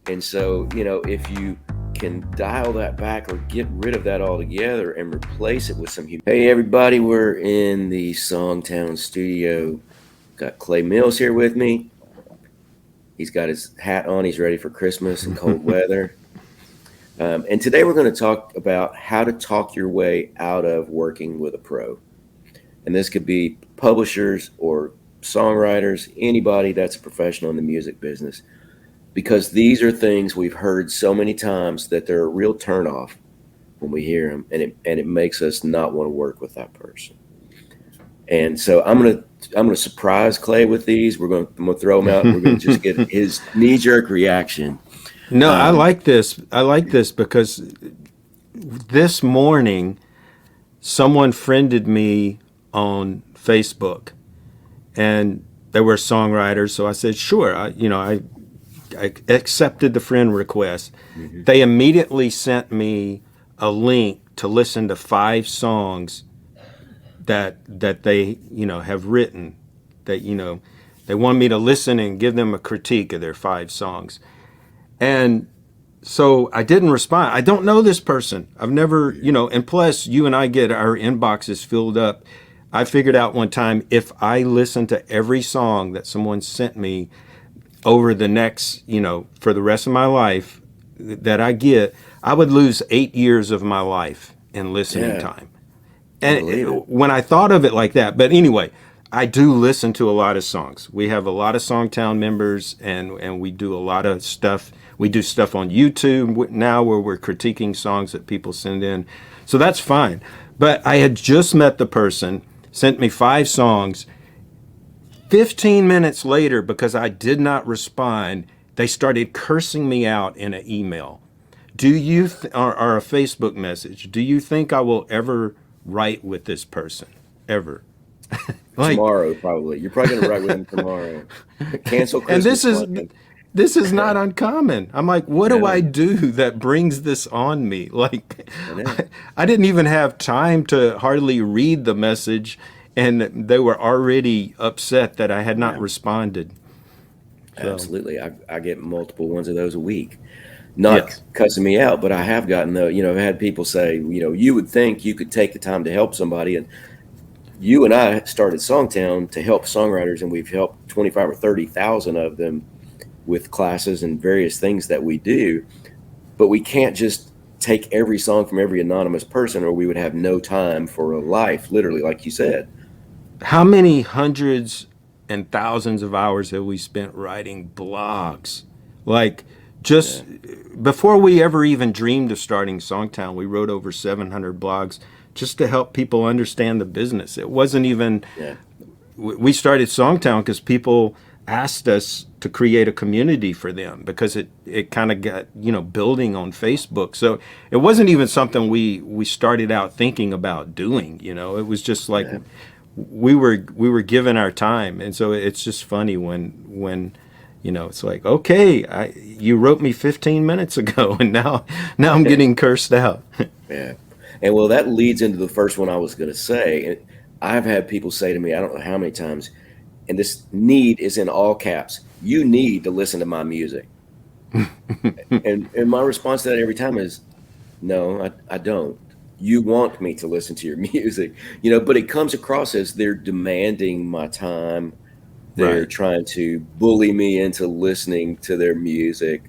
And so, if you can dial that back or get rid of that altogether and replace it with some humor. Hey, everybody, we're in the SongTown studio. Got Clay Mills here with me. He's got his hat on. He's ready for Christmas and cold weather. And today we're going to talk about how to talk your way out of working with a pro. And this could be publishers or songwriters, anybody that's a professional in the music business, because these are things we've heard so many times that they're a real turnoff when we hear them, and it makes us not want to work with that person. And so I'm gonna surprise Clay with these. I'm gonna throw them out. And we're gonna just get his knee-jerk reaction. No, I like this. I like this because this morning someone friended me on Facebook, and they were songwriters. So I said, sure. I accepted the friend request. Mm-hmm. They immediately sent me a link to listen to 5 songs that they have written. That they want me to listen and give them a critique of their 5 songs. And so I didn't respond. I don't know this person. I've never, and plus you and I get our inboxes filled up. I figured out one time, if I listen to every song that someone sent me over the next, for the rest of my life that I would lose 8 years of my life in listening time. And when I thought of it like that, but anyway, I do listen to a lot of songs. We have a lot of SongTown members, and we do a lot of stuff. We do stuff on YouTube now where we're critiquing songs that people send in. So that's fine. But I had just met the person, sent me 5 songs. 15 minutes later, because I did not respond, they started cursing me out in an email. Or a Facebook message. Do you think I will ever write with this person? Ever? Tomorrow, probably. You're probably going to write with him tomorrow. Cancel Christmas. And this is not uncommon. I'm like, what do I do that brings this on me? Like, I didn't even have time to hardly read the message, and they were already upset that I had not responded. So. Absolutely. I get multiple ones of those a week. Not cussing me out, but I have gotten I've had people say, you would think you could take the time to help somebody. And you and I started SongTown to help songwriters, and we've helped 25 or 30,000 of them with classes and various things that we do. But we can't just take every song from every anonymous person, or we would have no time for a life, literally, like you said. How many hundreds and thousands of hours have we spent writing blogs? Like, just before we ever even dreamed of starting SongTown, we wrote over 700 blogs just to help people understand the business. It wasn't even, we started SongTown because people asked us to create a community for them, because it kind of got, building on Facebook. So it wasn't even something we started out thinking about doing, it was just like we were given our time. And so it's just funny when it's like, okay, you wrote me 15 minutes ago, and now I'm getting cursed out. Yeah. And well, that leads into the first one I was going to say. And I've had people say to me, I don't know how many times, and this need is in all caps, you need to listen to my music. and my response to that every time is, no, I don't. You want me to listen to your music, but it comes across as they're demanding my time. They're trying to bully me into listening to their music.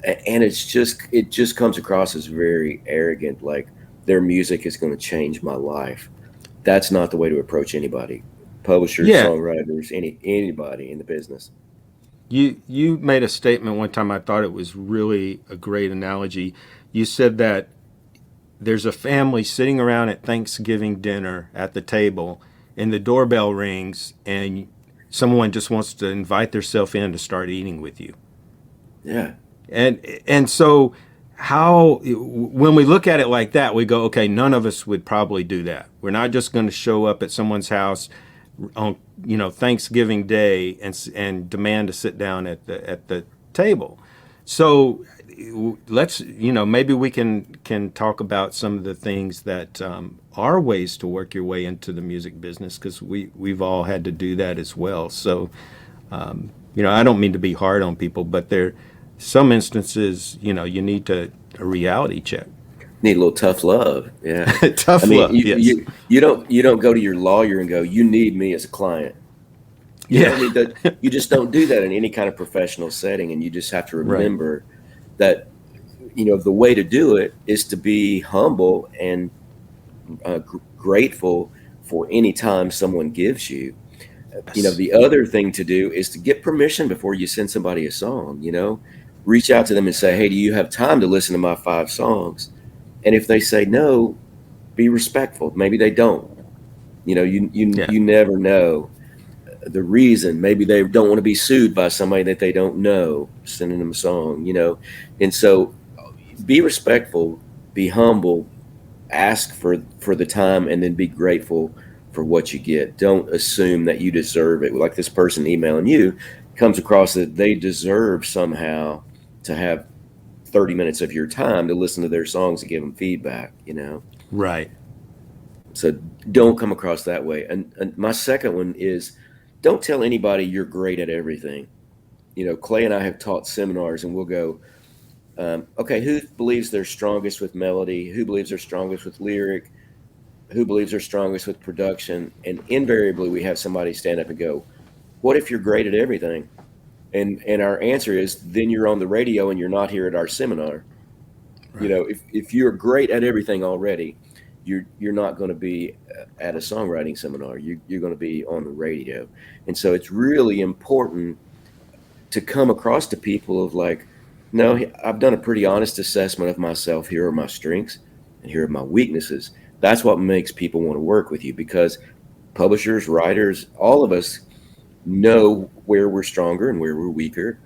And it just comes across as very arrogant, like their music is going to change my life. That's not the way to approach anybody. Publishers, songwriters, anybody in the business. You made a statement one time, I thought it was really a great analogy. You said that there's a family sitting around at Thanksgiving dinner at the table, and the doorbell rings, and someone just wants to invite themselves in to start eating with you. Yeah. And so when we look at it like that, we go, okay, none of us would probably do that. We're not just going to show up at someone's house on Thanksgiving Day and demand to sit down at the table. So let's maybe we can talk about some of the things that are ways to work your way into the music business, because we've all had to do that as well. So I don't mean to be hard on people, but some instances, you need a reality check. Need a little tough love. Yeah. I Tough mean, love, yes. you don't go to your lawyer and go, you need me as a client. You know, Yeah. I mean, that you just don't do that in any kind of professional setting. And you just have to Right. remember that, the way to do it is to be humble and grateful for any time someone gives you. Yes. The other thing to do is to get permission before you send somebody a song. Reach out to them and say, hey, do you have time to listen to my 5 songs? And if they say no, be respectful. Maybe they don't. Yeah. You never know the reason. Maybe they don't want to be sued by somebody that they don't know sending them a song. And so be respectful, be humble, ask for the time, and then be grateful for what you get. Don't assume that you deserve it. Like this person emailing you comes across that they deserve somehow to have 30 minutes of your time to listen to their songs and give them feedback. Right. So don't come across that way. And my second one is, don't tell anybody you're great at everything. Clay and I have taught seminars, and we'll go, okay, who believes they're strongest with melody? Who believes they're strongest with lyric? Who believes they're strongest with production? And invariably, we have somebody stand up and go, what if you're great at everything? And our answer is, then you're on the radio and you're not here at our seminar. Right. If you're great at everything already, you're not going to be at a songwriting seminar. You're going to be on the radio. And so it's really important to come across to people of like, no, I've done a pretty honest assessment of myself. Here are my strengths and here are my weaknesses. That's what makes people want to work with you, because publishers, writers, all of us know where we're stronger and where we're weaker.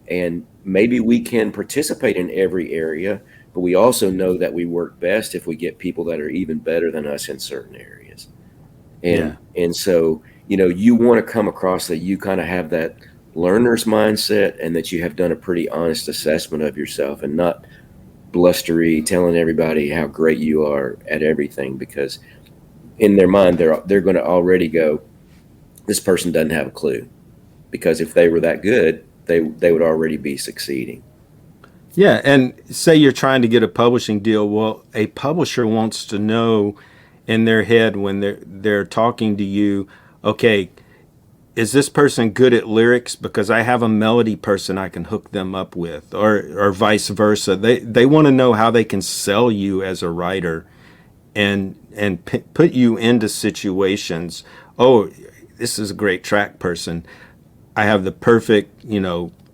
And maybe we can participate in every area, but we also know that we work best if we get people that are even better than us in certain areas. Yeah. And so, you want to come across that you kind of have that learner's mindset, and that you have done a pretty honest assessment of yourself, and not blustery telling everybody how great you are at everything, because in their mind they're going to already go, this person doesn't have a clue, because if they were that good, they would already be succeeding. Yeah, and say you're trying to get a publishing deal. Well, a publisher wants to know in their head when they're talking to you, okay, is this person good at lyrics? Because I have a melody person I can hook them up with, or vice versa. They want to know how they can sell you as a writer, and put you into situations. Oh, this is a great track person. I have the perfect,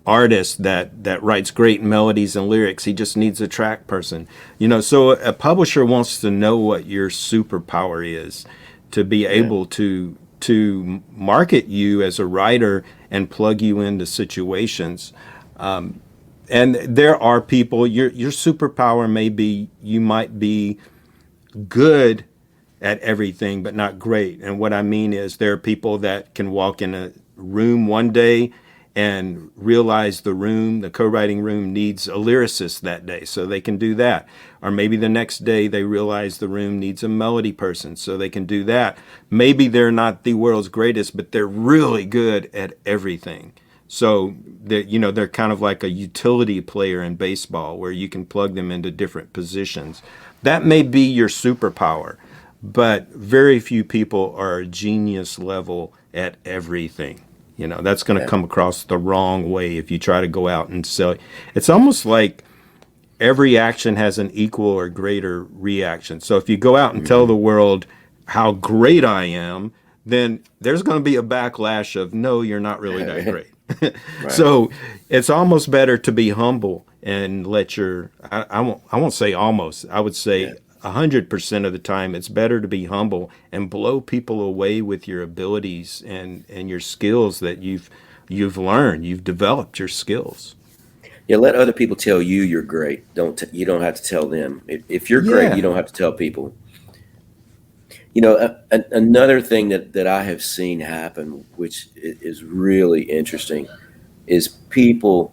artist that writes great melodies and lyrics. He just needs a track person. So a publisher wants to know what your superpower is, to be Yeah. able to market you as a writer and plug you into situations. And there are people, your superpower may be, you might be good at everything, but not great. And what I mean is, there are people that can walk in a room one day and realize the co-writing room needs a lyricist that day, so they can do that. Or maybe the next day they realize the room needs a melody person, so they can do that. Maybe they're not the world's greatest, but they're really good at everything. So they're kind of like a utility player in baseball, where you can plug them into different positions. That may be your superpower, but very few people are a genius level at everything. That's going to Yeah. come across the wrong way if you try to go out and sell. It's almost like every action has an equal or greater reaction. So if you go out and tell Mhm. the world how great I am, then there's going to be a backlash of, no, you're not really that great. Right. So it's almost better to be humble and let I won't say almost, I would say Yeah. 100% of the time, it's better to be humble and blow people away with your abilities and your skills that you've learned. You've developed your skills. Yeah. Let other people tell you you're great. You don't have to tell them. If you're great, you Yeah. don't have to tell people. Another thing that I have seen happen, which is really interesting, is people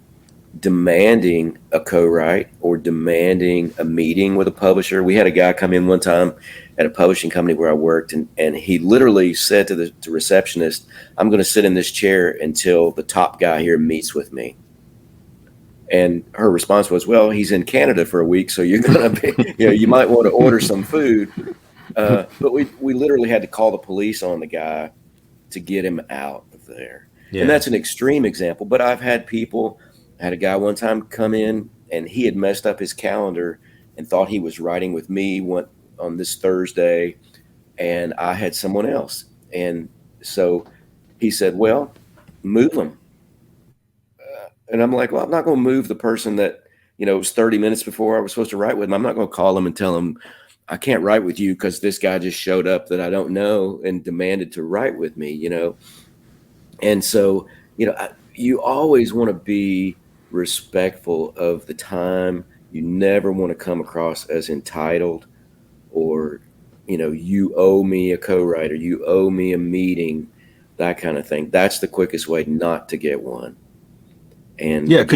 demanding a co-write or demanding a meeting with a publisher. We had a guy come in one time at a publishing company where I worked, and he literally said to the receptionist, I'm going to sit in this chair until the top guy here meets with me. And her response was, well, he's in Canada for a week, so you're gonna be, you might want to order some food. But we literally had to call the police on the guy to get him out of there. And Yeah. that's an extreme example. But I've had people. I had a guy one time come in, and he had messed up his calendar and thought he was writing with me on this Thursday, and I had someone else. And so he said, well, move him. And I'm like, well, I'm not going to move the person that, it was 30 minutes before I was supposed to write with him. I'm not going to call him and tell him I can't write with you because this guy just showed up that I don't know and demanded to write with me. And so, you always want to be respectful of the time. You never want to come across as entitled or, you owe me a co-writer, you owe me a meeting, that kind of thing. That's the quickest way not to get one. And Yeah. again,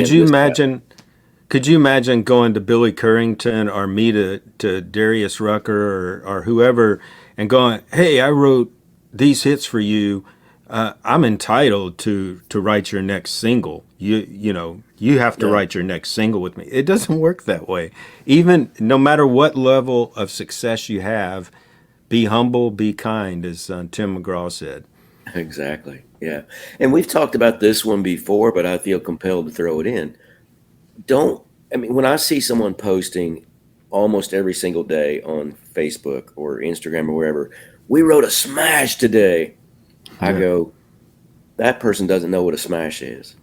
Could you imagine going to Billy Currington or me to Darius Rucker or whoever and going, hey, I wrote these hits for you. I'm entitled to write your next single. You have to write your next single with me. It doesn't work that way. Even no matter what level of success you have, be humble, be kind, as Tim McGraw said. Exactly. Yeah. And we've talked about this one before, but I feel compelled to throw it in. When I see someone posting almost every single day on Facebook or Instagram or wherever, we wrote a smash today. I go, that person doesn't know what a smash is.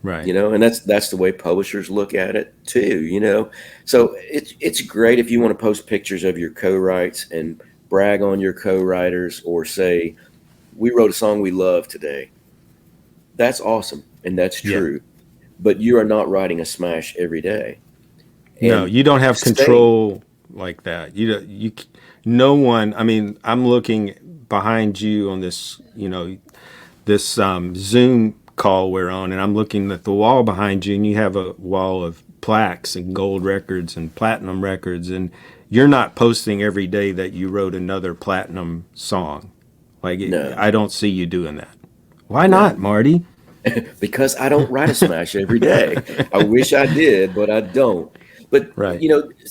Right. And that's the way publishers look at it too, So it's great if you want to post pictures of your co-writes and brag on your co-writers or say, we wrote a song we love today. That's awesome. And that's true. Yeah. But you are not writing a smash every day. And no, you don't have control like that. No one, I'm looking behind you on this, this Zoom call we're on, and I'm looking at the wall behind you, and you have a wall of plaques and gold records and platinum records, and you're not posting every day that you wrote another platinum song. No. I don't see you doing that. Why not, Marty? Because I don't write a smash every day. I wish I did, but I don't. But, right.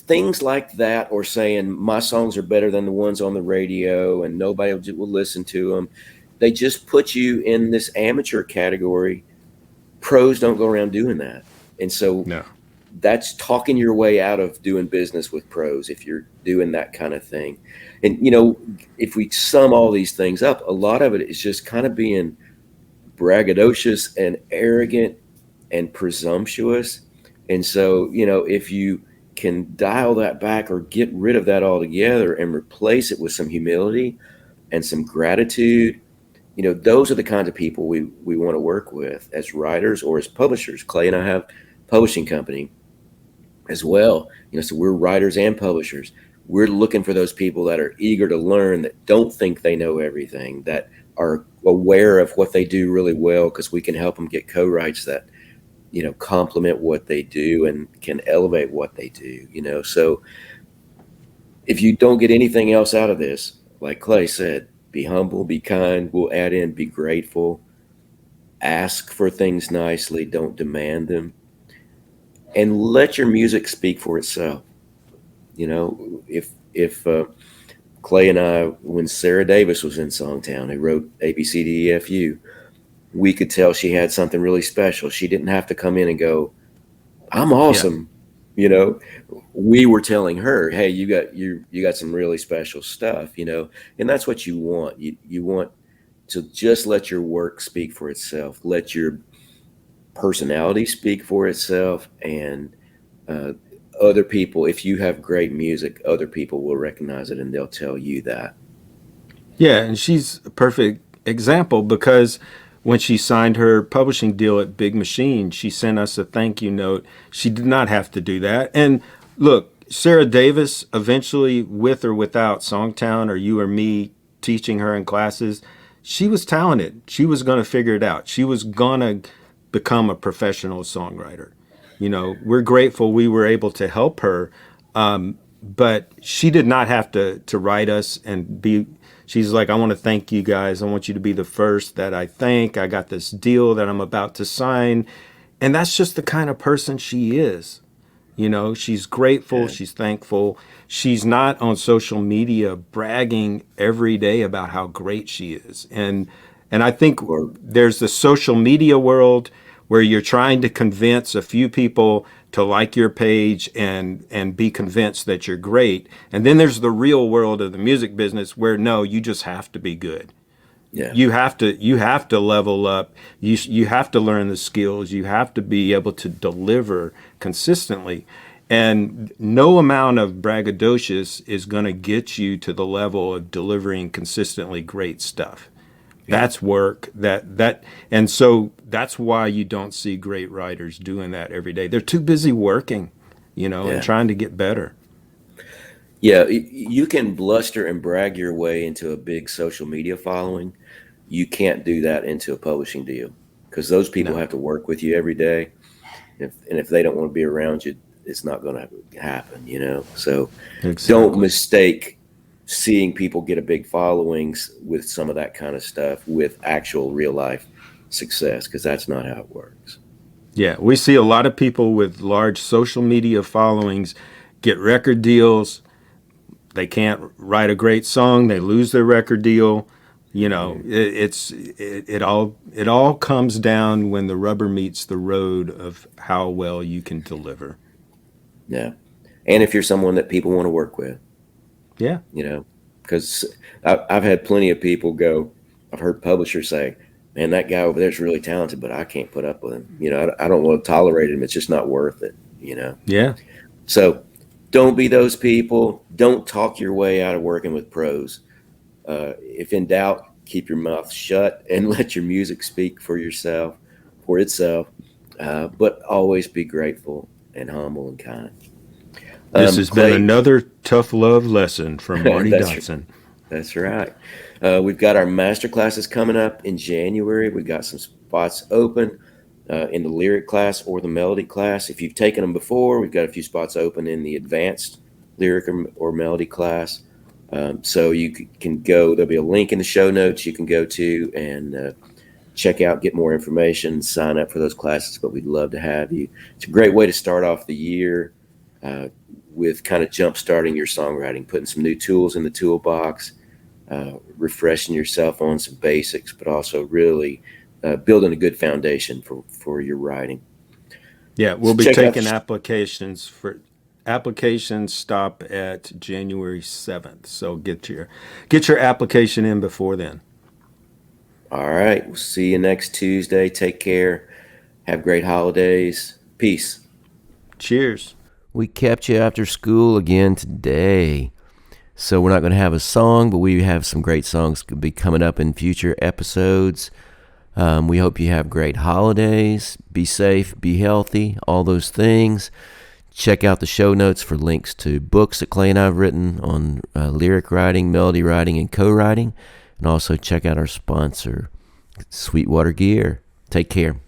Things like that, or saying my songs are better than the ones on the radio and nobody will listen to them. They just put you in this amateur category. Pros don't go around doing that. And so that's talking your way out of doing business with pros if you're doing that kind of thing. And, if we sum all these things up, a lot of it is just kind of being braggadocious and arrogant and presumptuous. And so, if you can dial that back or get rid of that altogether and replace it with some humility and some gratitude, those are the kinds of people we want to work with as writers or as publishers. Clay and I have a publishing company as well. So we're writers and publishers. We're looking for those people that are eager to learn, that don't think they know everything, that are aware of what they do really well, because we can help them get co-writes that, complement what they do and can elevate what they do, So if you don't get anything else out of this, like Clay said, be humble, be kind. We'll add in, be grateful, ask for things nicely, don't demand them, and let your music speak for itself. If Clay and I, when Sarah Davis was in SongTown, who wrote ABCDEFU, we could tell she had something really special. She didn't have to come in and go, I'm awesome. Yeah. We were telling her, hey, you got some really special stuff, and that's what you want. You want to just let your work speak for itself, let your personality speak for itself, and other people, if you have great music, other people will recognize it and they'll tell you that. Yeah, and she's a perfect example, because when she signed her publishing deal at Big Machine, she sent us a thank you note. She did not have to do that. And look, Sarah Davis, eventually, with or without SongTown or you or me teaching her in classes, she was talented. She was going to figure it out. She was going to become a professional songwriter. We're grateful we were able to help her, but she did not have to write us and be. She's like, I want to thank you guys. I want you to be the first that I thank. I got this deal that I'm about to sign. And that's just the kind of person she is. You know, she's grateful, Yeah. she's thankful. She's not on social media bragging every day about how great she is. And I think Or there's the social media world where you're trying to convince a few people to like your page and be convinced that you're great. And then there's the real world of the music business where no, you just have to be good. yeah, You have to level up. You have to learn the skills. You have to be able to deliver consistently. And no amount of braggadocious is going to get you to the level of delivering consistently great stuff. That's work. And so that's why you don't see great writers doing that every day. They're too busy working, and yeah. trying to get better. Yeah, you can bluster and brag your way into a big social media following. You can't do that into a publishing deal because those people No. have to work with you every day. If they don't want to be around you, it's not going to happen. So Exactly. don't mistake seeing people get a big followings with some of that kind of stuff with actual real life success, because that's not how it works. Yeah, we see a lot of people with large social media followings get record deals. They can't write a great song. They lose their record deal. It all comes down when the rubber meets the road of how well you can deliver. Yeah. And if you're someone that people want to work with, Yeah. because I've had plenty of people go, I've heard publishers say, man, that guy over there's really talented, but I can't put up with him. I don't want to tolerate him. It's just not worth it, Yeah. So don't be those people. Don't talk your way out of working with pros. If in doubt, keep your mouth shut and let your music speak for itself. But always be grateful and humble and kind. This has Clay, been another tough love lesson from Marty that's Dodson. That's right. We've got our masterclasses coming up in January. We've got some spots open in the lyric class or the melody class. If you've taken them before, we've got a few spots open in the advanced lyric or melody class. So you can go, there'll be a link in the show notes you can go to and check out, get more information, sign up for those classes, but we'd love to have you. It's a great way to start off the year with kind of jump starting your songwriting, putting some new tools in the toolbox, refreshing yourself on some basics, but also really building a good foundation for your writing. Yeah, we'll So be check out taking applications stop at January 7th. So get your application in before then. All right. We'll see you next Tuesday. Take care. Have great holidays. Peace. Cheers. We kept you after school again today. So we're not going to have a song, but we have some great songs to be coming up in future episodes. We hope you have great holidays. Be safe, be healthy, all those things. Check out the show notes for links to books that Clay and I have written on lyric writing, melody writing, and co-writing. And also check out our sponsor, Sweetwater Gear. Take care.